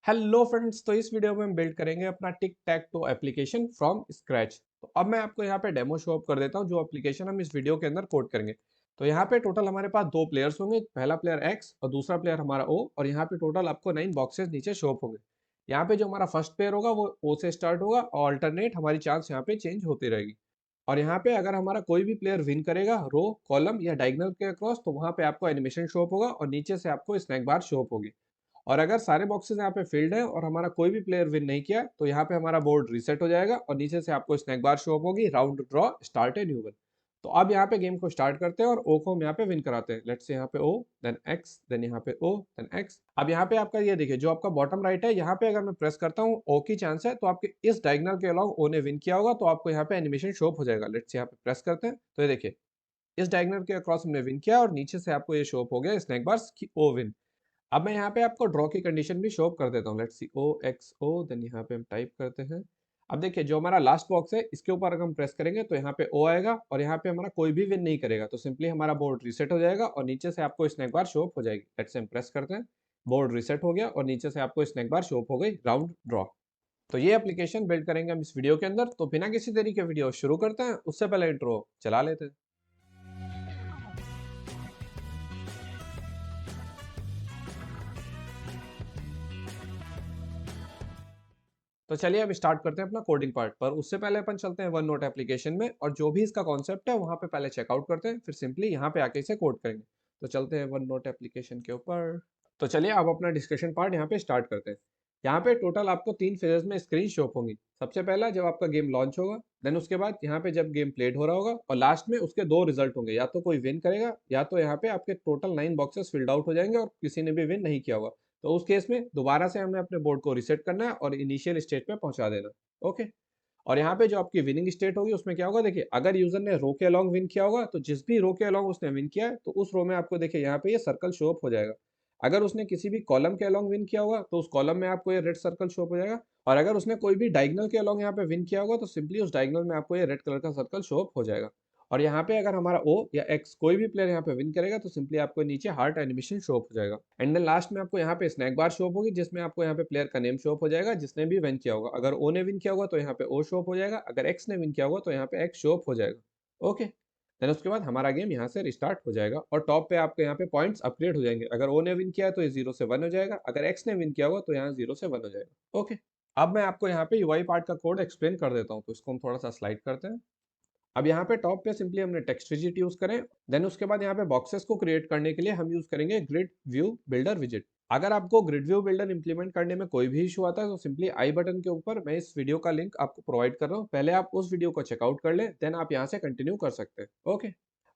Hello friends, तो इस video में हम बिल्ड करेंगे अपना tic tac toe application from scratch. तो अब मैं आपको यहाँ पे डेमो शो अप कर देता हूँ जो एप्लीकेशन हम इस वीडियो के अंदर कोड करेंगे। तो यहाँ पे टोटल हमारे पास दो प्लेयर्स होंगे, पहला प्लेयर एक्स और दूसरा प्लेयर हमारा ओ, और यहाँ पे टोटल आपको 9 बॉक्सेस नीचे शो अप होंगे। यहाँ पे जो हमारा फर्स्ट प्लेयर होगा वो ओ से स्टार्ट होगा और अल्टरनेट हमारी चांस यहाँ पे चेंज होती रहेगी। और यहाँ पे अगर हमारा कोई भी प्लेयर विन करेगा रो कॉलम या डायगोनल के अक्रॉस, तो वहाँ पे आपको एनिमेशन शो अप होगा और नीचे से आपको स्नैक बार शो अप होगी। और अगर सारे बॉक्सेस यहाँ पे फिल्ड है और हमारा कोई भी प्लेयर विन नहीं किया, तो यहाँ पे हमारा बोर्ड रीसेट हो जाएगा और नीचे से आपको स्नैक बार शो अप होगी, round draw start a new one. तो अब यहाँ पे गेम को स्टार्ट करते हैं और ओ को हम यहाँ पे विन कराते हैं। लेट्स से यहाँ पे ओ, देन एक्स, देन यहाँ पे ओ, देन एक्स। अब यहाँ पे आपका ये देखिए, जो आपका बॉटम राइट है, यहाँ पे अगर मैं प्रेस करता हूँ ओ की चांस है, तो आपके इस डायगोनल के अलॉन्ग ओ ने विन किया होगा, तो आपको यहाँ पे एनिमेशन शो अप हो जाएगा। लेट्स यहाँ पे प्रेस करते हैं, तो ये देखिए इस डायगोनल के अक्रॉस हमने विन किया और नीचे से आपको ये शो अप हो गया स्नैक बार्स की ओ विन। अब मैं यहाँ पे आपको ड्रॉ की कंडीशन भी शो अप कर देता हूँ। Let's see O X O, then यहाँ पे हम टाइप करते हैं। अब देखिए जो हमारा लास्ट बॉक्स है, इसके ऊपर अगर हम प्रेस करेंगे तो यहाँ पे ओ आएगा और यहाँ पे हमारा कोई भी विन नहीं करेगा, तो सिंपली हमारा बोर्ड रीसेट हो जाएगा और नीचे से आपको स्नैक बार शो अप हो जाएगी। लेट्स से हम प्रेस करते हैं, बोर्ड रीसेट हो गया और नीचे से आपको स्नैक बार शो अप हो गई, राउंड ड्रॉ। तो ये एप्लीकेशन बिल्ड करेंगे हम इस वीडियो के अंदर। तो बिना किसी देरी के वीडियो शुरू करते हैं, उससे पहले इंट्रो चला लेते हैं। तो चलिए अब स्टार्ट करते हैं अपना कोडिंग पार्ट। पर उससे पहले अपन चलते हैं वन नोट एप्लीकेशन में और जो भी इसका कॉन्सेप्ट है वहां पे पहले चेकआउट करते हैं, फिर सिंपली यहाँ पे आके इसे कोड करेंगे। तो चलते हैं वन नोट एप्लीकेशन के ऊपर। तो चलिए अब अपना डिस्कशन पार्ट यहाँ पे स्टार्ट करते हैं। यहाँ पे टोटल आपको 3 फेजेस में स्क्रीन शो होंगी। सबसे पहला जब आपका गेम लॉन्च होगा, देन उसके बाद यहाँ पे जब गेम प्लेड हो रहा होगा, और लास्ट में उसके दो रिजल्ट होंगे, या तो कोई विन करेगा या तो यहाँ पे आपके टोटल 9 बॉक्सेस फिल्ड आउट हो जाएंगे और किसी ने भी विन नहीं किया होगा। तो उस केस में दोबारा से हमें अपने बोर्ड को रीसेट करना है और इनिशियल स्टेट पे पहुंचा देना। ओके। और यहाँ पे जो आपकी विनिंग स्टेट होगी उसमें क्या होगा, देखिए अगर यूजर ने रो के अलॉन्ग विन किया होगा, तो जिस भी रो के अलॉन्ग उसने विन किया है, तो उस रो में आपको देखिए यहाँ पे ये सर्कल शो अप हो जाएगा। अगर उसने किसी भी कॉलम के अलॉन्ग विन किया होगा, तो उस कॉलम में आपको ये रेड सर्कल शो अप हो जाएगा। और अगर उसने कोई भी डायगोनल के अलॉन्ग यहाँ पे विन किया होगा, तो सिंपली उस डायगोनल में आपको ये रेड कलर का सर्कल शो अप हो जाएगा। और यहाँ पे अगर हमारा ओ या एक्स कोई भी प्लेयर यहाँ पे विन करेगा, तो सिंपली आपको नीचे हार्ट एनिमेशन शो अप हो जाएगा। एंड देन लास्ट में आपको यहाँ पे स्नैक बार शो अप होगी, जिसमें आपको यहाँ पे प्लेयर का नेम शो अप हो जाएगा जिसने भी विन किया होगा। अगर ओ ने विन किया होगा तो यहाँ पे ओ शो अप हो जाएगा, अगर एक्स ने विन किया होगा तो यहाँ पे एक्स शो अप हो जाएगा। ओके। देन उसके बाद हमारा गेम यहाँ से रिस्टार्ट हो जाएगा और टॉप पे आपके यहाँ पे पॉइंट्स अपग्रेड हो जाएंगे। अगर ओ ने विन किया है तो ये 0 से 1 हो जाएगा, अगर एक्स ने विन किया होगा तो यहाँ 0 से 1 हो जाएगा। ओके। अब मैं आपको यहाँ पे यूआई पार्ट का कोड एक्सप्लेन कर देता हूँ, तो इसको हम थोड़ा सा स्लाइड करते हैं। अब यहाँ पे टॉप पे सिंपली हमने टेक्स्ट विजिट यूज करें। देन उसके बाद यहाँ पे बॉक्सेस को क्रिएट करने के लिए हम यूज करेंगे ग्रिड व्यू बिल्डर विजिट। अगर आपको ग्रिड व्यू बिल्डर इंप्लीमेंट करने में कोई भी इशू आता है, तो सिंपली आई बटन के ऊपर मैं इस वीडियो का लिंक आपको प्रोवाइड कर रहा हूँ, पहले आप उस वीडियो को चेकआउट कर लें, देन आप यहाँ से कंटिन्यू कर सकते हैं। ओके।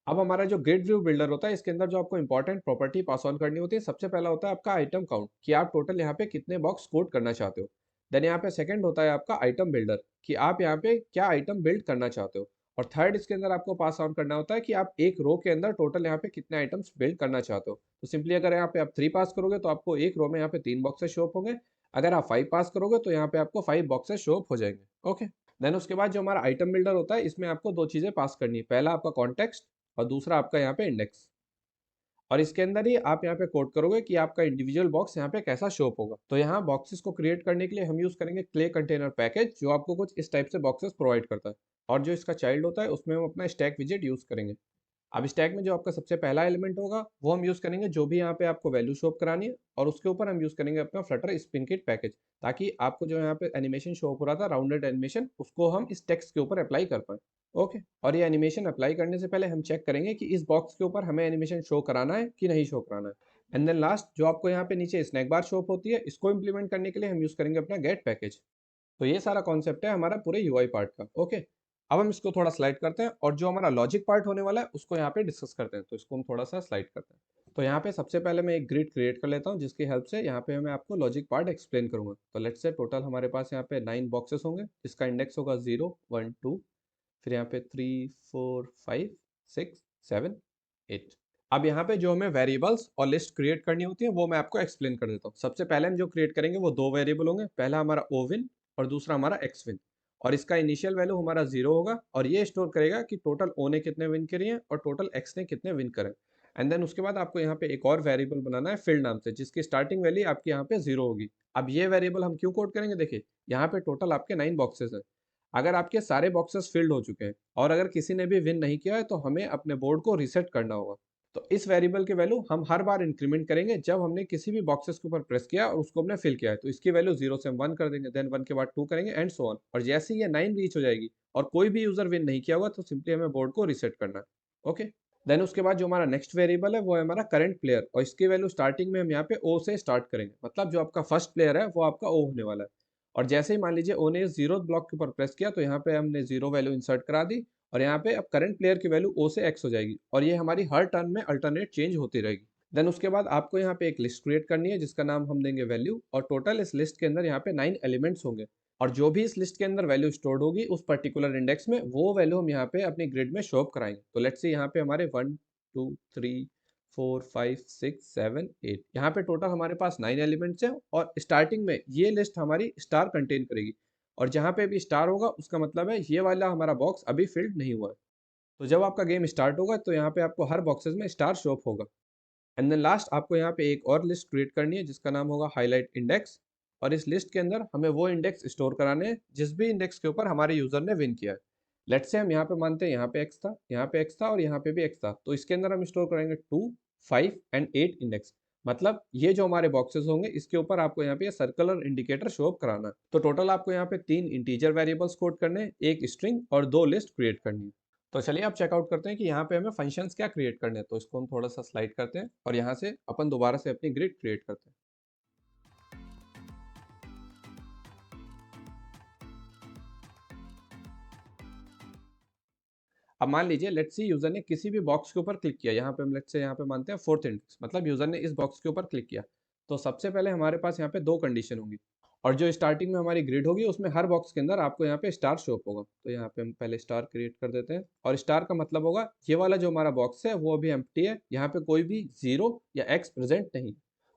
अब हमारा जो ग्रिड व्यू बिल्डर होता है, इसके अंदर जो आपको इंपॉर्टेंट प्रॉपर्टी पास ऑन करनी होती है, सबसे पहला होता है आपका आइटम काउंट, कि आप टोटल यहाँ पे कितने बॉक्स कोड करना चाहते हो। देन यहाँ पे सेकंड होता है आपका आइटम बिल्डर, कि आप यहाँ पे क्या आइटम बिल्ड करना चाहते हो। और थर्ड इसके अंदर आपको पास ऑन करना होता है कि आप एक रो के अंदर टोटल यहाँ पे कितने आइटम्स बिल्ड करना चाहते हो। तो सिंपली अगर यहाँ पे आप 3 पास करोगे, तो आपको एक रो में यहाँ पे 3 बॉक्सेस शो अप होंगे। अगर आप 5 पास करोगे, तो यहाँ पे आपको 5 बॉक्सेस शो अप हो जाएंगे। ओके। देन उसके बाद जो हमारा आइटम बिल्डर होता है, इसमें आपको दो चीजें पास करनी है, पहला आपका कॉन्टेक्स्ट और दूसरा आपका यहाँ पे इंडेक्स। और इसके अंदर ही आप यहाँ पे कोड करोगे कि आपका इंडिविजुअल बॉक्स यहाँ पे कैसा शो अप होगा। तो यहाँ बॉक्सेस को क्रिएट करने के लिए हम यूज करेंगे क्ले कंटेनर पैकेज, जो आपको कुछ इस टाइप से बॉक्सेस प्रोवाइड करता है। और जो इसका चाइल्ड होता है, उसमें हम अपना स्टैक विजेट यूज करेंगे। अब स्टैक में जो आपका सबसे पहला एलिमेंट होगा, वो हम यूज करेंगे जो भी यहाँ पे आपको वैल्यू शो अप करानी है, और उसके ऊपर हम यूज करेंगे अपना फ्लटर स्पिन किट पैकेज, ताकि आपको जो यहाँ पे एनिमेशन शो अप हो रहा था राउंडेड एनिमेशन, उसको हम इस टेक्स्ट के ऊपर अप्लाई कर पाए। ओके। और ये एनिमेशन अप्लाई करने से पहले हम चेक करेंगे कि इस बॉक्स के ऊपर हमें एनिमेशन शो कराना है कि नहीं शो कराना है। एंड देन लास्ट जो आपको यहाँ पे नीचे स्नैक बार शो अप होती है, इसको इंप्लीमेंट करने के लिए हम यूज करेंगे अपना गेट पैकेज। तो ये सारा कॉन्सेप्ट है हमारा पूरे यूआई पार्ट का। ओके। अब हम इसको थोड़ा स्लाइड करते हैं और जो हमारा लॉजिक पार्ट होने वाला है उसको यहाँ पे डिस्कस करते हैं। तो इसको हम थोड़ा सा स्लाइड करते हैं। तो यहाँ पे सबसे पहले मैं एक ग्रिड क्रिएट कर लेता हूँ, जिसकी हेल्प से यहाँ पे मैं आपको लॉजिक पार्ट एक्सप्लेन करूंगा। तो लेट्स से टोटल हमारे पास यहाँ पे 9 बॉक्सेस होंगे, जिसका इंडेक्स होगा 0 1 2, फिर यहाँ पे 3 4 5 6 7 8। अब यहाँ पे जो हमें वेरिएबल्स और लिस्ट क्रिएट करनी होती है, वो मैं आपको एक्सप्लेन कर देता हूँ। सबसे पहले हम जो क्रिएट करेंगे वो दो वेरिएबल होंगे, पहला हमारा ओविन और दूसरा हमारा एक्सविन। और इसका इनिशियल वैल्यू हमारा 0 होगा और ये स्टोर करेगा कि टोटल ओ ने कितने विन करे हैं और टोटल एक्स ने कितने विन करे। एंड देन उसके बाद आपको यहाँ पे एक और वेरिएबल बनाना है फील्ड नाम से, जिसकी स्टार्टिंग वैल्यू आपकी यहाँ पे 0 होगी। अब ये वेरिएबल हम क्यों कोड करेंगे, देखिए यहाँ पे टोटल आपके 9 बॉक्सेस हैं। अगर आपके सारे बॉक्सेस फिल्ड हो चुके हैं और अगर किसी ने भी विन नहीं किया है तो हमें अपने बोर्ड को रीसेट करना होगा। तो इस वेरिएबल की वैल्यू हम हर बार इंक्रीमेंट करेंगे जब हमने किसी भी बॉक्सेस के ऊपर प्रेस किया और उसको हमने फिल किया है। तो इसकी वैल्यू 0 से हम 1 कर देंगे, देन 1 के बाद 2 करेंगे एंड सो ऑन। और जैसे ही ये 9 रीच हो जाएगी और कोई भी यूजर विन नहीं किया हुआ तो सिंपली हमें बोर्ड को रीसेट करना है। ओके, देन उसके बाद जो हमारा नेक्स्ट वेरिएबल है वो है हमारा करंट प्लेयर, और इसकी वैल्यू स्टार्टिंग में हम यहाँ पे ओ से स्टार्ट करेंगे। मतलब जो आपका फर्स्ट प्लेयर है वो आपका ओ होने वाला है। और जैसे ही मान लीजिए ओ ने जीरो ब्लॉक के ऊपर प्रेस किया तो यहाँ पे हमने जीरो वैल्यू इंसर्ट करा दी, और यहाँ पे अब करंट प्लेयर की वैल्यू ओ से एक्स हो जाएगी, और ये हमारी हर टर्न में अल्टरनेट चेंज होती रहेगी। देन उसके बाद आपको यहाँ पे एक लिस्ट क्रिएट करनी है जिसका नाम हम देंगे वैल्यू, और टोटल इस लिस्ट के अंदर यहाँ पे 9 एलिमेंट्स होंगे। और जो भी इस लिस्ट के अंदर वैल्यू स्टोर्ड होगी उस पर्टिकुलर इंडेक्स में, वो वैल्यू हम यहाँ पे अपनी ग्रिड में शो अप कराएंगे। तो लेट्स से यहाँ पे हमारे 1 2 3 4 5 6 7 8 यहाँ पे टोटल हमारे पास 9 एलिमेंट्स हैं, और स्टार्टिंग में ये लिस्ट हमारी स्टार कंटेन करेगी। और जहाँ पे भी स्टार होगा उसका मतलब है ये वाला हमारा बॉक्स अभी फिल्ड नहीं हुआ है। तो जब आपका गेम स्टार्ट होगा तो यहाँ पे आपको हर बॉक्सेस में स्टार शो अप होगा। एंड देन लास्ट आपको यहाँ पे एक और लिस्ट क्रिएट करनी है जिसका नाम होगा हाईलाइट इंडेक्स। और इस लिस्ट के अंदर हमें वो इंडेक्स स्टोर कराने हैं जिस भी इंडेक्स के ऊपर हमारे यूजर ने विन किया है। लेट्स से हम यहाँ पे मानते हैं यहाँ पे एक्स था, यहाँ पे एक्स था और यहाँ पे भी एक्स था, तो इसके अंदर हम स्टोर करेंगे 2 5 एंड 8 इंडेक्स। मतलब ये जो हमारे बॉक्सेस होंगे इसके ऊपर आपको यहाँ पे सर्कुलर इंडिकेटर शो अप कराना है। तो टोटल आपको यहाँ पे 3 इंटीजर वेरिएबल्स कोड करने हैं, एक स्ट्रिंग और 2 लिस्ट क्रिएट करनी है। तो चलिए आप चेकआउट करते हैं कि यहाँ पे हमें फंक्शंस क्या क्रिएट करने हैं। तो इसको हम थोड़ा सा स्लाइड करते हैं और यहाँ से अपन दोबारा से अपनी ग्रिड क्रिएट करते हैं। अब मान लीजिए लेट्स सी यूजर ने किसी भी बॉक्स के ऊपर क्लिक किया, यहाँ पे हम लेट्स से यहाँ पे मानते हैं फोर्थ इंडेक्स, मतलब यूजर ने इस बॉक्स के ऊपर क्लिक किया। तो सबसे पहले हमारे पास यहाँ पे दो कंडीशन होंगी, और जो स्टार्टिंग में हमारी ग्रिड होगी उसमें हर बॉक्स के अंदर आपको यहाँ पे स्टार शो अप होगा। तो यहाँ पे हम पहले स्टार क्रिएट कर देते हैं, और स्टार का मतलब होगा ये वाला जो हमारा बॉक्स है वो अभी एम्प्टी है, यहाँ पे कोई भी जीरो या एक्स प्रेजेंट नहीं।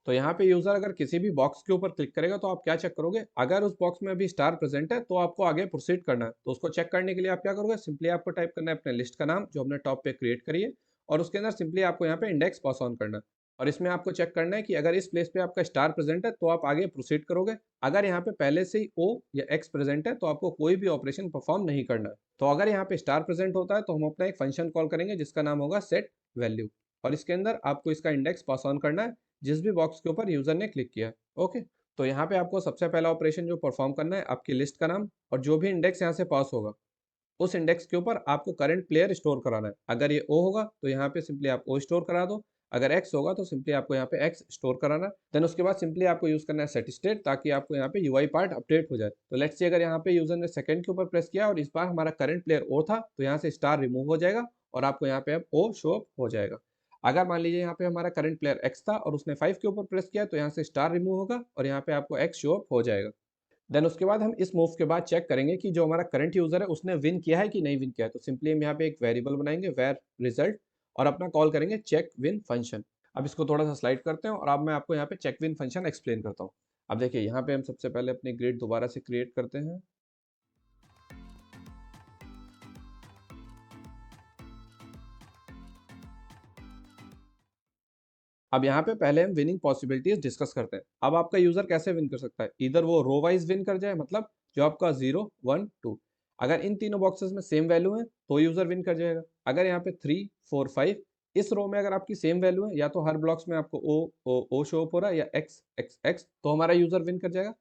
तो यहाँ पे यूजर अगर किसी भी बॉक्स के ऊपर क्लिक करेगा तो आप क्या चेक करोगे, अगर उस बॉक्स में अभी स्टार प्रेजेंट है तो आपको आगे प्रोसीड करना है। तो उसको चेक करने के लिए आप क्या करोगे, सिंपली आपको टाइप करना है अपने लिस्ट का नाम जो हमने टॉप पे क्रिएट करी है, और उसके अंदर सिंपली आपको यहाँ पे इंडेक्स पास ऑन करना है। और इसमें आपको चेक करना है कि अगर इस प्लेस पे आपका स्टार प्रेजेंट है तो आप आगे प्रोसीड करोगे। अगर यहाँ पे पहले से ही ओ या एक्स प्रेजेंट है तो आपको कोई भी ऑपरेशन परफॉर्म नहीं करना है। तो अगर यहाँ पे स्टार प्रेजेंट होता है तो हम अपना एक फंक्शन कॉल करेंगे जिसका नाम होगा सेट वैल्यू, और इसके अंदर आपको इसका इंडेक्स पास ऑन करना है जिस भी बॉक्स के ऊपर यूजर ने क्लिक किया। ओके, तो यहाँ पे आपको सबसे पहला ऑपरेशन जो परफॉर्म करना है, आपकी लिस्ट का नाम और जो भी इंडेक्स यहाँ से पास होगा उस इंडेक्स के ऊपर आपको करंट प्लेयर स्टोर कराना है। अगर ये ओ होगा तो यहाँ पे सिंपली आप ओ स्टोर करा दो, अगर एक्स होगा तो सिंपली आपको यहाँ पे एक्स स्टोर कराना है। देन उसके बाद सिंपली आपको यूज करना है सेट स्टेट, ताकि आपको यहाँ पे यूआई पार्ट अपडेट हो जाए। तो लेट्स से अगर यहाँ पे यूजर ने सेकंड के ऊपर प्रेस किया और इस बार हमारा करंट प्लेयर ओ था तो यहाँ से स्टार रिमूव हो जाएगा और आपको यहाँ पे अब ओ शो अप हो जाएगा। अगर मान लीजिए यहाँ पे हमारा करंट प्लेयर एक्स था और उसने 5 के ऊपर प्रेस किया तो यहाँ से स्टार रिमूव होगा और यहाँ पे आपको एक्स शो अप हो जाएगा। देन उसके बाद हम इस मूव के बाद चेक करेंगे कि जो हमारा करंट यूजर है उसने विन किया है कि नहीं विन किया है। तो सिंपली हम यहाँ पे एक वेरिएबल बनाएंगे वेर रिजल्ट, और अपना कॉल करेंगे चेक विन फंक्शन। अब इसको थोड़ा सा स्लाइड करते हैं और अब मैं आपको यहाँ पे चेक विन फंक्शन एक्सप्लेन करता हूँ। अब देखिए यहाँ पे हम सबसे पहले अपनी ग्रिड दोबारा से क्रिएट करते हैं। अब यहाँ पे पहले हम विनिंग पॉसिबिलिटीज डिस्कस करते हैं। अब आपका यूजर कैसे विन कर सकता है, इधर वो रो वाइज विन कर जाए, मतलब जो आपका 0 1 2, अगर इन तीनों बॉक्सेस में सेम वैल्यू है तो यूजर विन कर जाएगा। अगर यहाँ पे 3 4 5 इस रो में अगर आपकी सेम वैल्यू है, या तो हर ब्लॉक्स में आपको ओ शो अप हो रहा है या एक्स एक्स एक्स, तो हमारा यूजर विन कर जाएगा।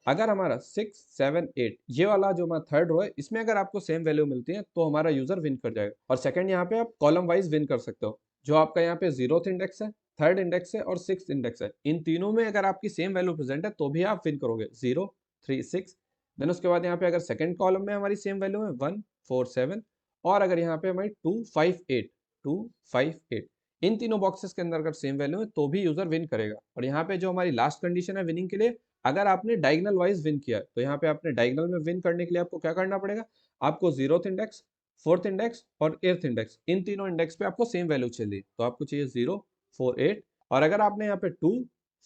अगर हमारा 6 7 8 ये वाला जो हमारा थर्ड रो है इसमें अगर आपको सेम वैल्यू मिलती है तो हमारा यूजर विन कर जाएगा। और सेकंड यहाँ पे आप कॉलम वाइज विन कर सकते हो, जो आपका यहाँ पे जीरोथ इंडेक्स है, थर्ड इंडेक्स है और सिक्स इंडेक्स है, इन तीनों में अगर आपकी सेम वैल्यू प्रेजेंट है तो भी आप विन करोगे 0 3 6। देन उसके बाद यहाँ पे अगर सेकंड कॉलम में हमारी सेम वैल्यू है 1 4 7, और अगर यहाँ पे हमारी 2 5 8 2 5 8, इन तीनों बॉक्सेस के अंदर अगर सेम वैल्यू है तो भी यूजर विन करेगा। और यहाँ पे जो हमारी लास्ट कंडीशन है विनिंग के लिए, अगर आपने डायगोनल वाइज विन किया तो यहाँ पे आपने डायगोनल में विन करने के लिए आपको क्या करना पड़ेगा, आपको जीरोथ इंडेक्स फोर्थ इंडेक्स और एर्थ इंडेक्स, इन तीनों इंडेक्स पे आपको सेम वैल्यू चाहिए। तो आपको चाहिए 0 4 8, और अगर आपने यहाँ पे 2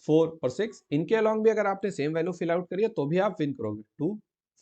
4 और 6 इनके अलॉन्ग भी अगर आपने सेम वैल्यू फिल आउट करी है तो भी आप विन करोगे 2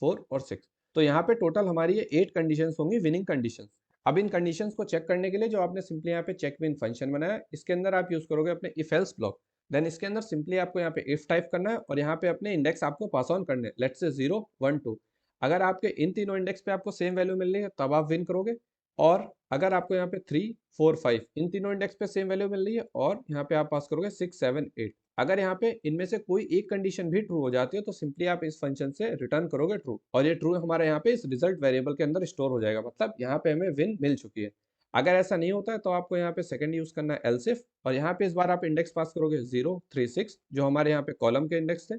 4 और 6। तो यहाँ पे टोटल हमारी ये 8 कंडीशंस होंगी विनिंग कंडीशंस। अब इन कंडीशंस को चेक करने के लिए जो आपने सिंपली यहाँ पे चेक विन फंक्शन बनाया है, इसके अंदर आप यूज करोगे अपने इफ एल्स ब्लॉक। देन इसके अंदर सिंपली आपको यहाँ पे इफ टाइप करना है और यहाँ पे अपने इंडेक्स आपको पास ऑन करने हैं, लेट्स से 0 1 2। अगर आपके इन तीनों इंडेक्स पे आपको सेम वैल्यू मिल रही है तब आप विन करोगे, और अगर आपको यहाँ पे 3 4 5 इन तीनों इंडेक्स पे सेम वैल्यू मिल रही है और यहाँ पे आप पास करोगे 6 7 8, अगर यहाँ पे इनमें से कोई एक कंडीशन भी ट्रू हो जाती है तो सिंपली आप इस फंक्शन से रिटर्न करोगे ट्रू, और ये ट्रू हमारे यहाँ पे इस रिजल्ट वेरिएबल के अंदर स्टोर हो जाएगा, मतलब यहाँ पे हमें विन मिल चुकी है। अगर ऐसा नहीं होता है तो आपको यहाँ पे सेकंड यूज करना है एल्स इफ, और यहाँ पे इस बार आप इंडेक्स पास करोगे 0 3 6 जो हमारे यहाँ पे कॉलम के इंडेक्स थे,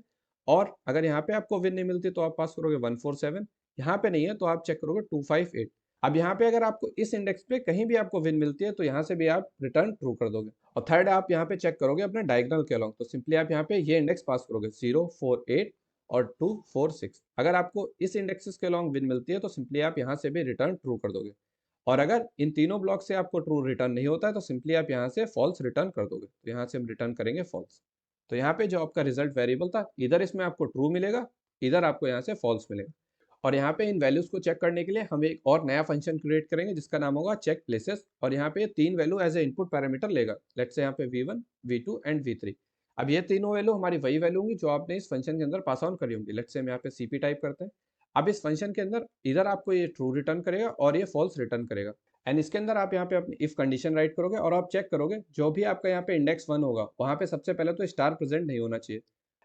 और अगर यहाँ पे आपको विन नहीं मिलती तो आप पास करोगे 1 4 7, यहाँ पे नहीं है तो आप चेक करोगे 2 5 8। अब यहाँ पे अगर आपको इस इंडेक्स पे कहीं भी आपको विन मिलती है तो यहाँ से भी आप रिटर्न ट्रू कर दोगे। और थर्ड आप यहाँ पे चेक करोगे अपने डायगोनल के अलॉन्ग, तो सिंपली आप यहाँ पे ये इंडेक्स पास करोगे 0 4 8 और 2 4 6। अगर आपको इस इंडेक्सेस के अलॉन्ग विन मिलती है तो सिंपली आप यहाँ से भी रिटर्न ट्रू कर दोगे, और अगर इन तीनों ब्लॉक से आपको ट्रू रिटर्न नहीं होता है तो सिंपली आप यहाँ से फॉल्स रिटर्न कर दोगे, तो यहाँ से हम रिटर्न करेंगे फॉल्स। तो यहाँ पे जो आपका रिजल्ट वेरिएबल था, इधर इसमें आपको ट्रू मिलेगा, इधर आपको यहाँ से फॉल्स मिलेगा। और यहाँ पे इन वैल्यूज को चेक करने के लिए हम एक और नया फंक्शन क्रिएट करेंगे जिसका नाम होगा चेक प्लेसेस, और यहाँ पे तीन value as a input parameter लेगा, लेट्स से यहाँ पे v1 v2 एंड v3। अब ये तीनों वैल्यू हमारी वही वैल्यू होंगी जो आपने इस फंक्शन के अंदर पास ऑन करी होंगी, लेट्स से हम यहाँ पे cp टाइप करते हैं। अब इस फंक्शन के अंदर इधर आपको ये ट्रू रिटर्न करेगा और ये फॉल्स रिटर्न करेगा, एंड इसके अंदर आप यहाँ पे अपनी इफ कंडीशन राइट करोगे और आप चेक करोगे जो भी आपका यहाँ पे इंडेक्स 1 होगा वहाँ पे सबसे पहले तो स्टार प्रेजेंट नहीं होना चाहिए,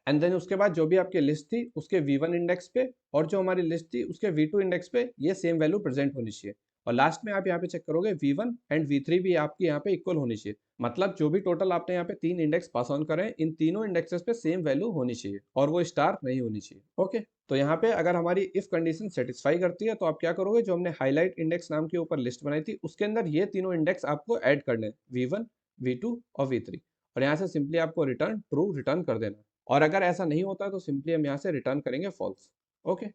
एंड देन उसके बाद जो भी आपकी लिस्ट थी उसके v1 इंडेक्स पे और जो हमारी लिस्ट थी उसके v2 इंडेक्स पे ये सेम वैल्यू प्रेजेंट होनी चाहिए, और लास्ट में आप यहाँ पे चेक करोगे v1 एंड v3 भी आपकी यहाँ पे इक्वल होनी चाहिए, मतलब जो भी टोटल आपने यहाँ पे तीन इंडेक्स पास ऑन करे इन तीनों इंडेक्सेस पे सेम वैल्यू होनी चाहिए और वो स्टार नहीं होनी चाहिए। ओके, तो यहाँ पे अगर हमारी इफ कंडीशन सेटिस्फाई करती है तो आप क्या करोगे, जो हमने हाईलाइट इंडेक्स नाम के ऊपर लिस्ट बनाई थी उसके अंदर ये तीनों इंडेक्स आपको ऐड करने हैं, v1 v2 और v3, और यहाँ से सिंपली आपको रिटर्न ट्रू रिटर्न कर देना है। और अगर ऐसा नहीं होता तो सिंपली हम यहाँ से रिटर्न करेंगे फॉल्स। ओके,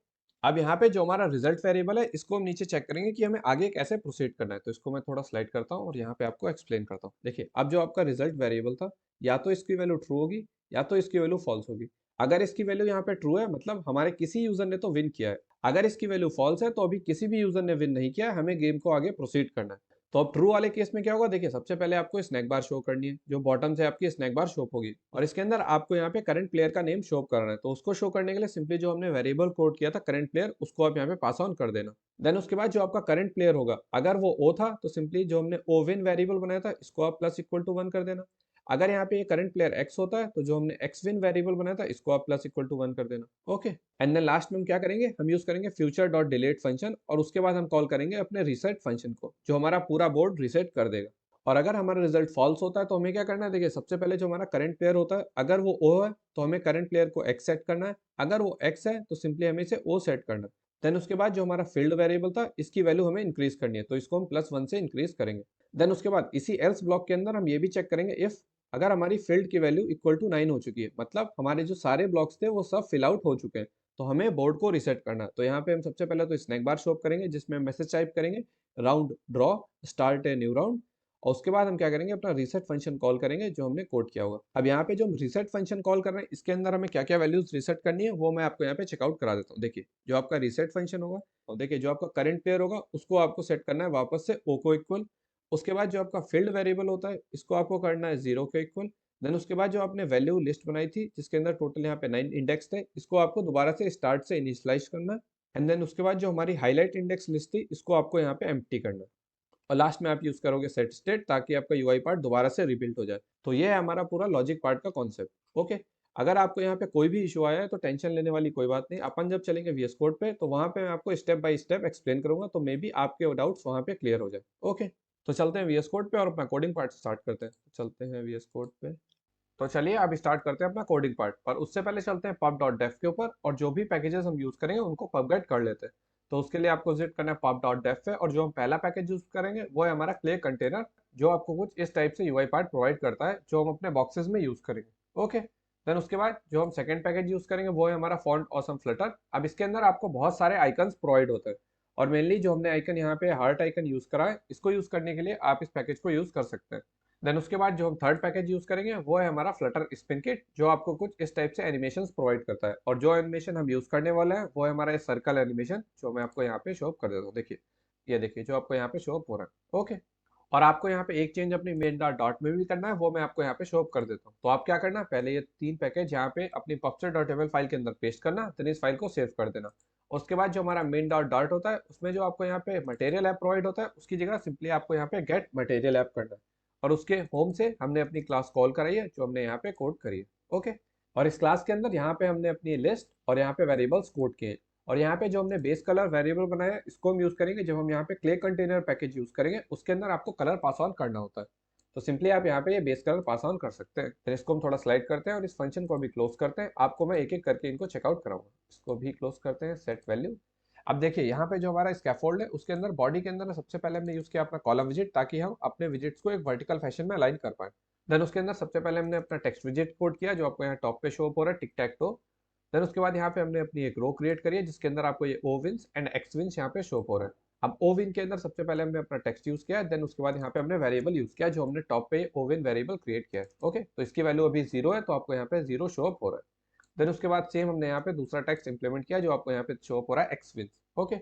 अब यहाँ पे जो हमारा रिजल्ट वेरिएबल है इसको हम नीचे चेक करेंगे कि हमें आगे कैसे प्रोसीड करना है, तो इसको मैं थोड़ा स्लाइड करता हूँ और यहाँ पे आपको एक्सप्लेन करता हूँ। देखिए, अब जो आपका रिजल्ट वेरिएबल था या तो इसकी वैल्यू ट्रू होगी या तो इसकी वैल्यू फॉल्स होगी। अगर इसकी वैल्यू यहाँ पे ट्रू है मतलब हमारे किसी यूजर ने तो विन किया है, अगर इसकी वैल्यू फॉल्स है तो अभी किसी भी यूजर ने विन नहीं किया है, हमें गेम को आगे प्रोसीड करना है। तो अब ट्रू वाले केस में क्या होगा, देखिए सबसे पहले आपको स्नैक बार शो करनी है, जो बॉटम से आपकी स्नैक बार शो होगी और इसके अंदर आपको यहाँ पे करंट प्लेयर का नेम शो करना है, तो उसको शो करने के लिए सिंपली जो हमने वेरिएबल कोड किया था करंट प्लेयर उसको आप यहाँ पे पास ऑन कर देना। देन उसके बाद जो आपका करंट प्लेयर होगा अगर वो ओ था तो सिंपली जो हमने ओ विन वेरिएबल बनाया था इसको आप प्लस इक्वल टू 1 कर देना। अगर यहाँ पे ये करंट प्लेयर एक्स होता है तो जो हमने एक्स विन वेरिएबल बनाया था इसको आप प्लस इक्वल टू 1 कर देना। ओके, एंड देन लास्ट में हम क्या करेंगे, हम यूज करेंगे फ्यूचर डॉट डिलीट फंक्शन और उसके बाद हम कॉल करेंगे अपने रीसेट फंक्शन को जो हमारा पूरा बोर्ड रीसेट कर देगा। और अगर हमारा रिजल्ट फॉल्स होता है तो हमें क्या करना है, देखिए सबसे पहले जो हमारा करंट प्लेयर होता है अगर वो ओ है तो हमें करंट प्लेयर को एक्स सेट करना है, अगर वो एक्स है तो सिंपली हमें इसे ओ सेट करना है। देन उसके बाद जो हमारा फील्ड वेरिएबल था इसकी वैल्यू हमें इंक्रीज करनी है, तो इसको हम +1 से इंक्रीज करेंगे। देन उसके बाद इसी एल्स ब्लॉक के अंदर हम ये भी चेक करेंगे इफ अगर हमारी फील्ड की वैल्यू इक्वल टू 9 हो चुकी है, मतलब हमारे जो सारे ब्लॉक्स थे वो सब फिल आउट हो चुके हैं, तो हमें बोर्ड को रीसेट करना है। तो यहाँ पे हम सबसे पहले तो स्नैक बार शो करेंगे जिसमें मैसेज टाइप करेंगे round draw start a new round, और उसके बाद हम क्या करेंगे अपना रीसेट फंक्शन कॉल करेंगे जो हमने कोड किया होगा। अब यहाँ पे जो हम रीसेट फंक्शन कॉल कर रहे हैं इसके अंदर हमें क्या क्या वैल्यूज रीसेट करनी है वो मैं आपको यहाँ पे चेकआउट करा देता हूँ। देखिए जो आपका रीसेट फंक्शन होगा, और देखिए जो आपका करंट प्लेयर होगा उसको आपको सेट करना है वापस से ओ को इक्वल। उसके बाद जो आपका फील्ड वेरिएबल होता है इसको आपको करना है 0 के इक्वल। देन उसके बाद जो आपने वैल्यू लिस्ट बनाई थी जिसके अंदर टोटल यहाँ पे 9 इंडेक्स थे इसको आपको दोबारा से स्टार्ट से इनिशियलाइज करना है, एंड देन उसके बाद जो हमारी हाईलाइट इंडेक्स लिस्ट थी इसको आपको यहाँ पे एम्प्टी करना है, और लास्ट में आप यूज करोगे सेट स्टेट ताकि आपका यूआई पार्ट दोबारा से रिबिल्ड हो जाए। तो ये है हमारा पूरा लॉजिक पार्ट का कॉन्सेप्ट। ओके, अगर आपको यहाँ पे कोई भी इशू आया है तो टेंशन लेने वाली कोई बात नहीं, अपन जब चलेंगे वीएस कोड पे तो वहां पे मैं आपको स्टेप बाय स्टेप एक्सप्लेन करूंगा, तो मे बी आपके डाउट्स वहां पे क्लियर हो जाए। ओके, तो चलते हैं वीएस कोड पे और अपना कोडिंग पार्ट स्टार्ट करते हैं। चलते हैं वीएस कोड पे, तो चलिए अब स्टार्ट करते हैं अपना कोडिंग पार्ट, पर उससे पहले चलते हैं pub.def के ऊपर और जो भी पैकेजेस हम यूज करेंगे उनको पबगेट कर लेते हैं। तो उसके लिए आपको विजिट करना है pub.def पे, और जो हम पहला पैकेज यूज करेंगे वो है हमारा क्ले कंटेनर, जो आपको कुछ इस टाइप से यूआई पार्ट प्रोवाइड करता है जो हम अपने बॉक्सेस में यूज करेंगे। ओके, देन उसके बाद जो हम सेकंड पैकेज यूज करेंगे वो है हमारा फॉन्ट ऑसम फ्लटर। अब इसके अंदर आपको बहुत सारे आइकन्स प्रोवाइड होते हैं, और मेनली जो हमने आइकन यहाँ पे हार्ट आइकन यूज करा है इसको यूज करने के लिए आप इस पैकेज को यूज कर सकते हैं। देन उसके बाद जो हम थर्ड पैकेज यूज करेंगे वो है हमारा फ्लटर स्पिन किट, जो आपको कुछ इस टाइप से एनिमेशंस प्रोवाइड करता है, और जो एनिमेशन हम यूज करने वाले हैं वो है हमारा सर्कल एनिमेशन जो मैं आपको यहाँ पे शो कर देता हूँ। देखिए ये देखिए जो आपको यहाँ पे शो अप हो रहा है। ओके, और आपको यहाँ पे एक चेंज अपनी मेन डॉट डॉट में भी करना है, वो मैं आपको यहाँ पे शो अप कर देता हूँ। तो आप क्या करना, पहले ये 3 पैकेज यहाँ पे अपनी pubsed.yml फाइल के अंदर पेस्ट करना, देन इस फाइल को सेव कर देना। उसके बाद जो हमारा मेन डॉट डॉट होता है उसमें जो आपको यहाँ पे मटेरियल ऐप प्रोवाइड होता है उसकी जगह सिंपली आपको यहाँ पे गेट मटेरियल ऐप करना है, और उसके होम से हमने अपनी क्लास कॉल कराई है जो हमने यहाँ पे कोड करी है। ओके, और इस क्लास के अंदर यहाँ पे हमने अपनी लिस्ट और यहाँ पे वेरिएबल्स कोड किए हैं। और यहाँ पे जो हमने बेस कलर वेरिएबल बनाया है इसको हम यूज करेंगे जब हम यहाँ पे क्ले कंटेनर पैकेज यूज करेंगे, उसके अंदर आपको कलर पास ऑन करना होता है। तो सिंपली आप यहाँ पे ये बेस कलर पास ऑन कर सकते हैं। फिर इसको हम थोड़ा स्लाइड करते हैं और इस फंक्शन को भी क्लोज करते हैं। आपको मैं एक एक करके इनको चेकआउट कराऊंगा। इसको भी क्लोज करते हैं, सेट वैल्यू। अब देखिए यहाँ पे जो हमारा स्कैफोल्ड है उसके अंदर बॉडी के अंदर सबसे पहले हमने यूज किया अपना कॉलम विजिट, ताकि हम अपने विजिट्स को एक वर्टिकल फैशन में अलाइन कर पाए। देन उसके अंदर सबसे पहले हमने अपना टेक्स्ट विजिट कोड किया जो आपको यहाँ टॉप पे शो हो रहा है, टिक टैक टो। देन उसके बाद यहाँ पे हमने अपनी एक रो क्रिएट करी है जिसके अंदर आपको ये ओ विंस एंड एक्स विंस यहाँ पे शो हो रहा है। अब ओ विन के अंदर सबसे पहले हमने अपना टेक्स्ट यूज किया, देन उसके बाद यहाँ पे हमने वेरिएबल यूज किया जो हमने टॉप पे ओ विन वेरिएबल क्रिएट किया है। ओके, तो इसकी वैल्यू अभी 0 है तो आपको यहाँ पे 0 शो अप हो रहा है। देन उसके बाद सेम हमने यहाँ पे दूसरा टेक्स्ट इंप्लीमेंट किया जो आपको यहाँ पे शो अप हो रहा है, एक्स विंस। ओके,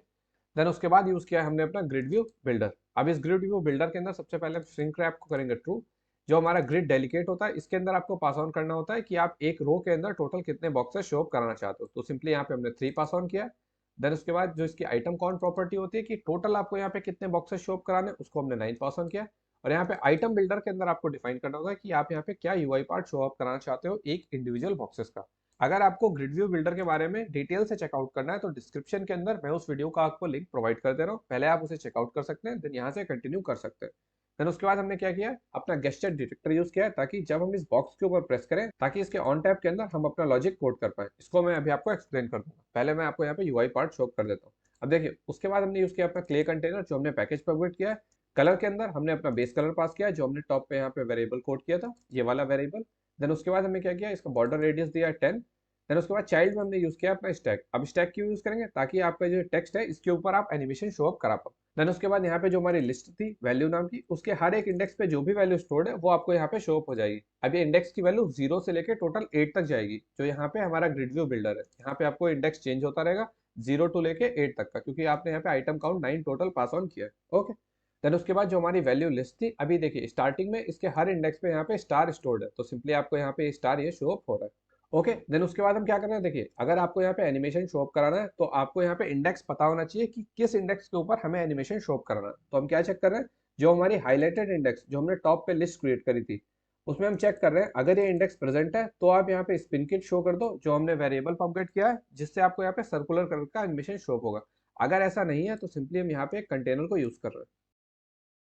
देन उसके बाद यूज किया हमने अपना ग्रिड व्यू बिल्डर। अब इस ग्रिड व्यू बिल्डर के अंदर सबसे पहले हम श्रिंक रैप को करेंगे ट्रू। जो हमारा ग्रिड डेलिकेट होता है इसके अंदर आपको पास ऑन करना होता है कि आप एक रो के अंदर टोटल कितने बॉक्सेस शो अप कराना चाहते हो। तो सिंपली यहाँ पे हमने 3 पास ऑन किया। देन उसके बाद जो इसकी आइटम काउंट प्रॉपर्टी होती है कि टोटल आपको यहाँ पे कितने बॉक्सेस शो अप कराने, उसको हमने 9 पास ऑन किया। और यहाँ पे आइटम बिल्डर के अंदर आपको डिफाइन करना होगा कि आप यहाँ पे क्या यूआई पार्ट शो अप कराना चाहते हो एक इंडिविजुअल बॉक्सेस का। अगर आपको ग्रिड व्यू बिल्डर के बारे में डिटेल से चेकआउट करना है तो डिस्क्रिप्शन के अंदर मैं उस वीडियो का आपको लिंक प्रोवाइड कर दे रहा हूँ, पहले आप उसे चेकआउट कर सकते हैं, देन यहाँ से कंटिन्यू कर सकते हैं। देन उसके बाद हमने क्या किया, अपना गेस्चर डिटेक्टर यूज किया है ताकि जब हम इस बॉक्स के ऊपर प्रेस करें ताकि इसके ऑन टैप के अंदर हम अपना लॉजिक कोड कर पाए। इसको मैं अभी आपको एक्सप्लेन कर दूंगा, पहले मैं आपको यहाँ पे यूआई पार्ट शो कर देता हूँ। अब देखिए उसके बाद हमने यूज किया अपना क्ले कंटेनर जो हमने पैकेज पर अपडेट किया है। कलर के अंदर हमने अपना बेस कलर पास किया जो हमने टॉप पे यहाँ पे वेरिएबल कोड किया था, ये वाला वेरिएबल। देन उसके बाद हमने क्या किया, इसका बॉर्डर रेडियस दिया 10। देन उसके बाद चाइल्ड में हमने यूज किया अपना स्टैक। अब स्टैक क्यों यूज करेंगे, ताकि आपका जो टेक्स्ट है इसके ऊपर आप एनिमेशन शो अप करा पाओ। देन उसके बाद यहाँ पे जो हमारी लिस्ट थी वैल्यू नाम की, उसके हर एक इंडेक्स पे जो भी वैल्यू स्टोर्ड है वो आपको यहाँ पे शो अप हो जाएगी। अब ये इंडेक्स की वैल्यू 0 से लेकर टोटल 8 तक जाएगी। जो यहाँ पे हमारा ग्रिड व्यू बिल्डर है यहाँ पे आपको इंडेक्स चेंज होता रहेगा 0 टू लेके 8 तक का, क्योंकि आपने यहाँ पे item count 9 total pass on किया है। ओके, देन उसके बाद जो हमारी वैल्यू लिस्ट थी, अभी देखिए स्टार्टिंग में इसके हर इंडेक्स पे यहाँ पे स्टार स्टोर्ड है, तो सिंपली आपको यहाँ पे स्टार ये शो अप हो रहा है। ओके, देन उसके बाद हम क्या कर रहे हैं, देखिए अगर आपको यहाँ पे एनिमेशन शो अप कराना है तो आपको यहाँ पे इंडेक्स पता होना चाहिए कि किस इंडेक्स के ऊपर हमें एनिमेशन शो अप कराना है। तो हम क्या चेक कर रहे हैं, जो हमारी हाईलाइटेड इंडेक्स जो हमने टॉप पे लिस्ट क्रिएट करी थी उसमें हम चेक कर रहे हैं अगर ये इंडेक्स प्रेजेंट है तो आप यहाँ पे स्पिन किट शो कर दो जो हमने वेरिएबल पॉपगेट किया है, जिससे आपको यहाँ पे सर्कुलर कलर का एनिमेशन शो अप होगा। अगर ऐसा नहीं है तो सिंपली हम यहाँ पे एक कंटेनर को यूज कर रहे हैं।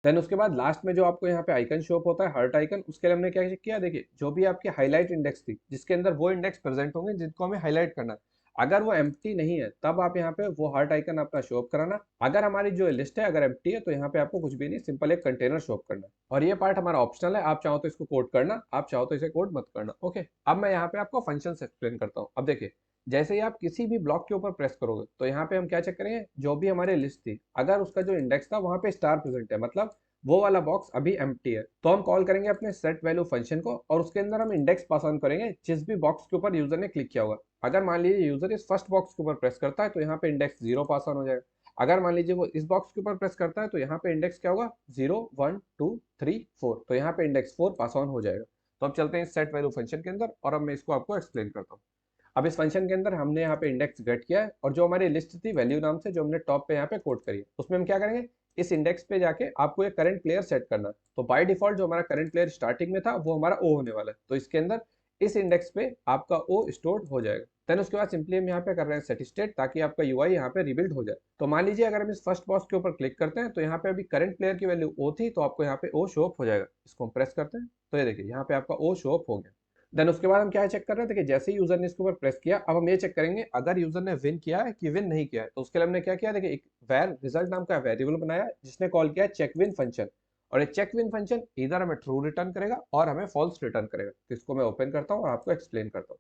देन उसके बाद लास्ट में जो आपको यहाँ पे आइकन शो अप होता है हार्ट आइकन, उसके लिए हमने क्या किया, देखिए जो भी आपकी हाईलाइट इंडेक्स थी जिसके अंदर वो इंडेक्स प्रेजेंट होंगे जिनको हमें हाईलाइट करना है, अगर वो एम्प्टी नहीं है तब आप यहाँ पे वो हार्ट आइकन अपना शो अप कराना। अगर हमारी जो लिस्ट है अगर एम्प्टी है तो यहाँ पे आपको कुछ भी नहीं, सिंपल एक कंटेनर शो अप करना है। और ये पार्ट हमारा ऑप्शनल है, आप चाहो तो इसको कोड करना, आप चाहो तो इसे कोड मत करना। ओके, अब मैं यहाँ पे आपको फंक्शन एक्सप्लेन करता हूँ। अब देखिए जैसे ही आप किसी भी ब्लॉक के ऊपर प्रेस करोगे तो यहाँ पे हम क्या चेक करेंगे, जो भी हमारी लिस्ट थी अगर उसका जो इंडेक्स था वहां पे स्टार प्रेजेंट है, मतलब वो वाला बॉक्स अभी एम्प्टी है, तो हम कॉल करेंगे अपने सेट वैल्यू फंक्शन को और उसके अंदर हम इंडेक्स पास ऑन करेंगे जिस भी बॉक्स के ऊपर यूजर ने क्लिक किया होगा। अगर मान लीजिए यूजर इस फर्स्ट बॉक्स के ऊपर प्रेस करता है तो यहाँ पे इंडेक्स 0 पास ऑन हो जाएगा। अगर मान लीजिए वो इस बॉक्स के ऊपर प्रेस करता है तो यहाँ पे इंडेक्स क्या होगा, 0 1 2 3 4, तो यहाँ पे इंडेक्स 4 पास ऑन हो जाएगा। तो अब चलते हैं इस सेट वैल्यू फंक्शन के अंदर और अब मैं इसको आपको एक्सप्लेन करता हूँ। अब इस फंक्शन के अंदर हमने यहाँ पे इंडेक्स गेट किया है और जो हमारी लिस्ट थी वैल्यू नाम से जो हमने टॉप पे यहाँ पे कोड करी है, उसमें हम क्या करेंगे, इस इंडेक्स पे जाके आपको एक करंट प्लेयर सेट करना है। तो बाय डिफॉल्ट जो हमारा करंट प्लेयर स्टार्टिंग में था वो हमारा ओ होने वाला है, तो इसके अंदर इस इंडेक्स पे आपका ओ स्टोर्ड हो जाएगा। देन उसके बाद सिंपली हम यहाँ पे कर रहे हैं सेट स्टेट ताकि आपका यूआई यहाँ पे रिबिल्ड हो जाए। तो मान लीजिए अगर हम इस फर्स्ट बॉक्स के ऊपर क्लिक करते हैं तो यहाँ पे अभी करंट प्लेयर की वैल्यू ओ थी, तो आपको यहाँ पे ओ शो अप हो जाएगा। इसको हम प्रेस करते हैं तो ये देखिए यहाँ पे आपका ओ शो अप हो गया। देन उसके बाद हम क्या चेक कर रहे हैं, देखिए जैसे ही यूजर ने इसके ऊपर प्रेस किया अब हम ये चेक करेंगे अगर यूजर ने विन किया है कि विन नहीं किया है। तो उसके लिए हमने क्या किया, देखिए एक वैर रिजल्ट नाम का वेरिएबल बनाया जिसने कॉल किया चेक विन फंक्शन, और ये चेक विन फंक्शन इधर हमें ट्रू रिटर्न करेगा और हमें फॉल्स रिटर्न करेगा। तो इसको मैं ओपन करता हूँ और आपको एक्सप्लेन करता हूँ।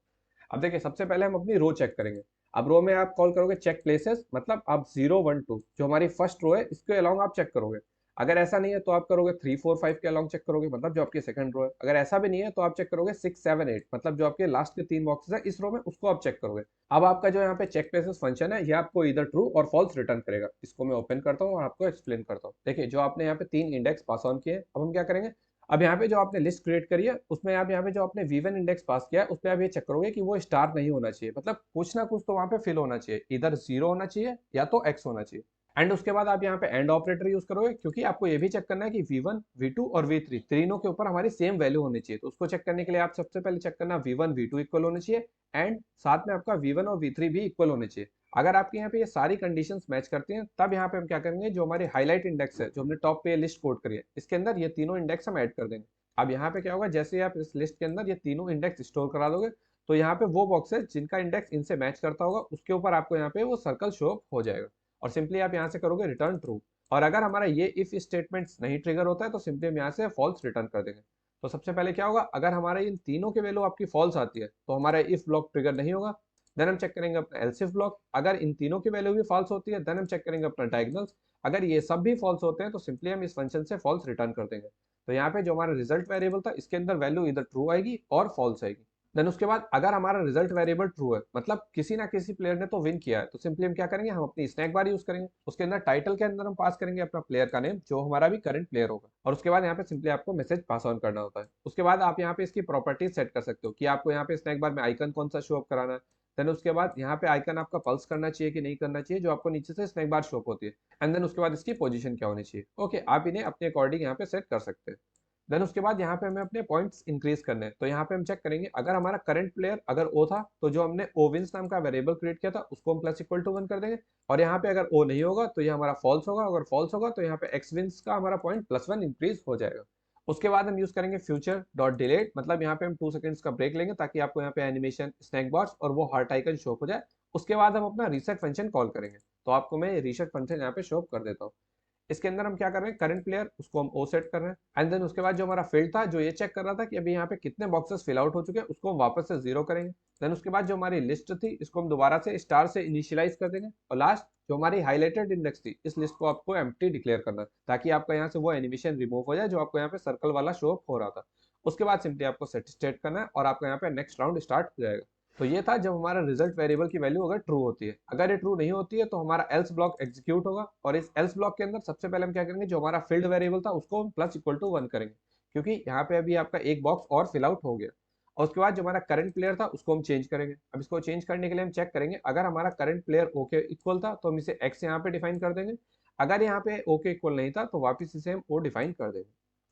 अब देखिए सबसे पहले हम अपनी रो चेक करेंगे। अब रो में आप कॉल करोगे चेक प्लेसेस, मतलब आप 0 1 2 जो हमारी फर्स्ट रो है इसके अलाउंग आप चेक करोगे। अगर ऐसा नहीं है तो आप करोगे 3 4 5 के अलॉन्ग चेक करोगे, मतलब जो आपकी सेकंड रो है। अगर ऐसा भी नहीं है तो आप चेक करोगे 6 7 8, मतलब जो आपके लास्ट के 3 बॉक्सेस है इस रो में, उसको आप चेक करोगे। अब आपका जो यहाँ पे चेक बेसिस फंक्शन है ये आपको इधर ट्रू और फॉल्स रिटर्न करेगा। इसको मैं ओपन करता हूँ और आपको एक्सप्लेन करता हूँ। देखिए जो आपने यहाँ पे 3 इंडेक्स पास ऑन किए, अब हम क्या करेंगे, अब यहाँ पे जो आपने लिस्ट क्रिएट करी है उसमें आप यहाँ पे जो आपने V1 इंडेक्स पास किया है उस पर आप ये चेक करोगे कि वो स्टार नहीं होना चाहिए, मतलब कुछ ना कुछ तो वहाँ पे फिल होना चाहिए, इधर 0 होना चाहिए या तो X होना चाहिए। एंड उसके बाद आप यहाँ पे एंड ऑपरेटर यूज करोगे, क्योंकि आपको ये भी चेक करना है कि V1 V2 और V3 तीनों के ऊपर हमारी सेम वैल्यू होनी चाहिए। तो उसको चेक करने के लिए आप सबसे पहले चेक करना V1 V2 इक्वल होने चाहिए एंड साथ में आपका V1 और V3 भी इक्वल होने चाहिए। अगर आपके यहाँ पे ये सारी कंडीशंस मैच करती हैं तब यहाँ पे हम क्या करेंगे, जो हमारी हाईलाइट इंडेक्स है जो हमने टॉप पे लिस्ट कोड करी है इसके अंदर ये तीनों इंडेक्स हम ऐड कर देंगे। अब यहाँ पे क्या होगा, जैसे ही आप इस लिस्ट के अंदर ये तीनों इंडेक्स स्टोर करा दोगे तो यहाँ पे वो बॉक्सेस जिनका इंडेक्स इनसे मैच करता होगा उसके ऊपर आपको यहाँ पे वो सर्कल शो हो जाएगा और सिंपली आप यहाँ से करोगे रिटर्न ट्रू। और अगर हमारा ये इफ स्टेटमेंट नहीं ट्रिगर होता है तो सिंपली हम यहाँ से फॉल्स रिटर्न कर देंगे। तो सबसे पहले क्या होगा, अगर हमारे इन तीनों की वैल्यू आपकी फॉल्स आती है तो हमारा इफ ब्लॉक ट्रिगर नहीं होगा। देन हम चेक करेंगे अपना एल्स इफ ब्लॉक, अगर इन तीनों की वैल्यू भी फॉल्स होती है देन हम चेक करेंगे अपना डायगोनल्स। अगर ये सब भी फॉल्स होते हैं तो सिंपली हम इस फंक्शन से फॉल्स रिटर्न कर देंगे। तो यहाँ पे जो हमारा रिजल्ट वेरिएबल था इसके अंदर वैल्यू इधर ट्रू आएगी और फॉल्स आएगी। देन उसके बाद अगर हमारा रिजल्ट वेरिएबल ट्रू है, मतलब किसी ना किसी प्लेयर ने तो विन किया है, तो सिंपली हम क्या करेंगे, हम अपनी स्नैक बार यूज करेंगे। उसके अंदर टाइटल के अंदर हम पास करेंगे अपना प्लेयर का नेम जो हमारा भी करंट प्लेयर होगा और उसके बाद यहाँ पे सिंपली आपको मैसेज पास ऑन करना होता है। उसके बाद आप यहाँ पे इसकी प्रॉपर्टीज सेट कर सकते हो कि आपको यहाँ पे स्नैक बार में आइकन कौन सा शो अप कराना है। देन उसके बाद यहाँ पे आइकन आपका पल्स करना चाहिए कि नहीं करना चाहिए, जो आपको नीचे से स्नैक बार शो होती है। एंड देन उसके बाद इसकी पोजीशन क्या होनी चाहिए। ओके, आप इन्हें अपने अकॉर्डिंग यहाँ पे सेट कर सकते हैं। देन उसके बाद यहाँ पे हमें अपने पॉइंट्स इंक्रीज करने हैं। तो यहाँ पे हम चेक करेंगे अगर हमारा करंट प्लेयर अगर ओ था तो जो हमने ओ विंस नाम का वेरिएबल क्रिएट किया था उसको हम प्लस इक्वल टू 1 कर देंगे। और यहाँ पे अगर ओ नहीं होगा तो ये हमारा फॉल्स होगा, अगर फॉल्स होगा तो यहाँ पे एक्स विंस का हमारा पॉइंट +1 इंक्रीज हो जाएगा। उसके बाद हम यूज करेंगे फ्यूचर डॉट डिलेट, मतलब यहाँ पे हम 2 सेकंड्स का ब्रेक लेंगे ताकि आपको यहाँ पे एनिमेशन स्नैक बॉक्स और वो हार्ट आइकन शो हो जाए। उसके बाद हम अपना रीसेट फंक्शन कॉल करेंगे। तो आपको मैं रीसेट फंक्शन यहाँ पे शो कर देता हूँ। इसके अंदर हम क्या कर रहे हैं, करंट प्लेयर उसको हम ओ सेट कर रहे हैं एंड देन उसके बाद जो हमारा फील्ड था जो ये चेक कर रहा था कि अभी यहाँ पे कितने बॉक्सेस फिल आउट हो चुके हैं उसको हम वापस से 0 करेंगे। देन उसके बाद जो हमारी लिस्ट थी इसको हम दोबारा से स्टार से इनिशियलाइज कर देंगे और लास्ट जो हमारी हाईलाइटेड इंडेक्स थी इस लिस्ट को आपको एम्प्टी डिक्लेयर करना है ताकि आपका यहाँ से वो एनिमेशन रिमूव हो जाए जो आपको यहाँ पे सर्कल वाला शो हो रहा था। उसके बाद सिंपली आपको सेट स्टेट करना है और आपका यहाँ पे नेक्स्ट राउंड स्टार्ट हो जाएगा। तो ये था जब हमारा रिजल्ट वेरिएबल की वैल्यू अगर ट्रू होती है। अगर ये ट्रू नहीं होती है तो हमारा एल्स ब्लॉक एग्जीक्यूट होगा और इस एल्स ब्लॉक के अंदर सबसे पहले हम क्या करेंगे, जो हमारा फील्ड वेरिएबल था उसको हम प्लस इक्वल टू 1 करेंगे, क्योंकि यहाँ पे अभी आपका एक बॉक्स और फिल आउट हो गया। और उसके बाद जो हमारा करंट प्लेयर था उसको हम चेंज करेंगे। अब इसको चेंज करने के लिए हम चेक करेंगे अगर हमारा करंट प्लेयर ओके इक्वल था तो हम इसे एक्स यहाँ पे डिफाइन कर देंगे। अगर यहाँ पे ओके इक्वल नहीं था तो वापिस इसे हम ओ डिफाइन कर देंगे।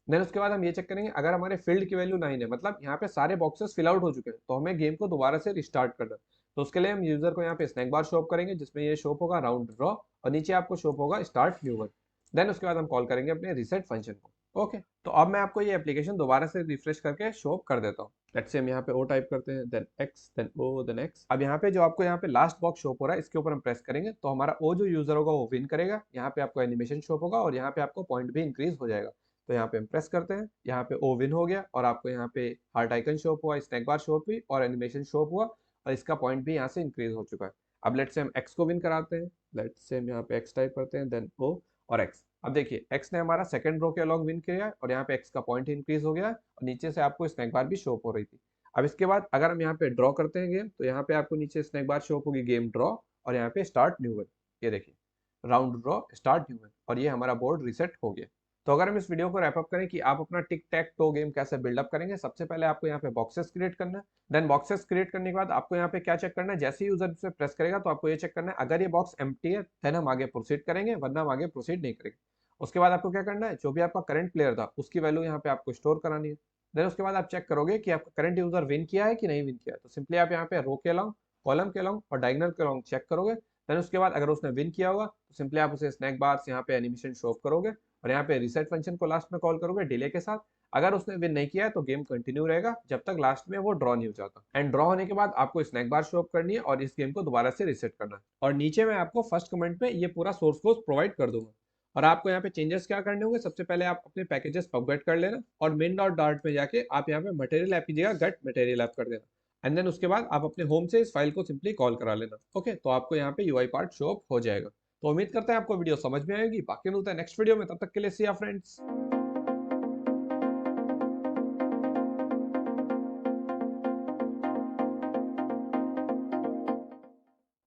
देन उसके बाद हम ये चेक करेंगे अगर हमारे फील्ड की वैल्यू 9 है, मतलब यहाँ पे सारे बॉक्सेस फिल आउट हो चुके हैं, तो हमें गेम को दोबारा से रिस्टार्ट करना है। तो उसके लिए हम यूजर को यहाँ पे स्नैक बार शो करेंगे जिसमें ये शो होगा राउंड ड्रॉ और नीचे आपको शो होगा स्टार्ट न्यू वन। देन उसके बाद हम कॉल करेंगे अपने रीसेट फंक्शन को। ओके, तो अब मैं आपको ये एप्लीकेशन दोबारा से रिफ्रेश करके शो कर देता हूँ। लेट्स से हम यहाँ पे ओ टाइप करते हैं, देन एक्स, देन ओ, देन एक्स। अब यहाँ पे जो आपको यहाँ पे लास्ट बॉक्स शो हो रहा है इसके ऊपर हम प्रेस करेंगे तो हमारा ओ जो यूजर होगा वो विन करेगा। यहाँ पे आपको एनिमेशन शो होगा और यहाँ पे आपको पॉइंट भी इंक्रीज हो जाएगा। तो यहाँ पे हम प्रेस करते हैं, यहाँ पे ओ विन हो गया और आपको यहाँ पे हार्ट आइकन शो हुआ, स्नैक बार शो हुई और एनिमेशन शो हुआ और इसका पॉइंट भी यहाँ से इंक्रीज हो चुका है। अब लेट्स से हम एक्स को विन कराते हैं। लेट्स से हम यहाँ पे एक्स टाइप करते हैं, देन ओ और एक्स। अब देखिए एक्स ने हमारा सेकंड रो के अलॉन्ग विन किया है और यहाँ पे एक्स का पॉइंट इंक्रीज हो गया और नीचे से आपको स्नैक बार भी शो हो रही थी। अब इसके बाद अगर हम यहाँ पे ड्रॉ करते हैं गेम तो यहाँ पे आपको नीचे स्नैक बार शो होगी गेम ड्रॉ और यहाँ पे स्टार्ट न्यू वन। ये देखिए round draw start new one और ये हमारा बोर्ड रिसेट हो गया। तो अगर हम इस वीडियो को रैप अप करें कि आप अपना टिक टैक टो गेम कैसे बिल्डअप करेंगे, सबसे पहले आपको यहाँ पे बॉक्सेस क्रिएट करना है। देन बॉक्सेस क्रिएट करने के बाद आपको यहाँ पे क्या चेक करना है, जैसे ही यूजर इसे प्रेस करेगा तो आपको ये चेक करना है अगर ये बॉक्स एम्प्टी है देन हम आगे प्रोसीड करेंगे, वरना हम आगे प्रोसीड नहीं करेंगे। उसके बाद आपको क्या करना है, जो भी आपका करंट प्लेयर था उसकी वैल्यू यहाँ पे आपको स्टोर करानी है। देन उसके बाद आप चेक करोगे कि आपका करंट यूजर विन किया है कि नहीं विन किया है। तो सिंपली आप यहाँ पे रो के अलॉन्ग, कॉलम के अलॉन्ग और डायगोनल के अलॉन्ग चेक करोगे। देन उसके बाद अगर उसने विन किया होगा तो सिंपली आप उसे स्नैक बार से यहाँ पे एनिमेशन शो करोगे और यहाँ पे रीसेट फंक्शन को लास्ट में कॉल करोगे डिले के साथ। अगर उसने विन नहीं किया है तो गेम कंटिन्यू रहेगा जब तक लास्ट में वो ड्रॉ नहीं हो जाता। एंड ड्रॉ होने के बाद आपको स्नैक बार शो करनी है और इस गेम को दोबारा से रीसेट करना है। और नीचे मैं आपको फर्स्ट कमेंट में ये पूरा सोर्स कोड प्रोवाइड कर दूंगा। और आपको यहाँ पे चेंजेस क्या करने होंगे, सबसे पहले आप अपने पैकेजेस अपग्रेड कर लेना और मेन डॉट डार्ट में जाके आप यहाँ पे मटेरियल ऐप की जगह गेट मटेरियल ऐप कर देना। एंड देन उसके बाद आप अपने होम से इस फाइल को सिंपली कॉल करा लेना। ओके, तो आपको यहाँ पे यूआई पार्ट शो अप हो जाएगा। तो उम्मीद करते हैं आपको वीडियो समझ में आएगी। बाकी मिलते हैं नेक्स्ट वीडियो में, तब तक के लिए सी या फ्रेंड्स।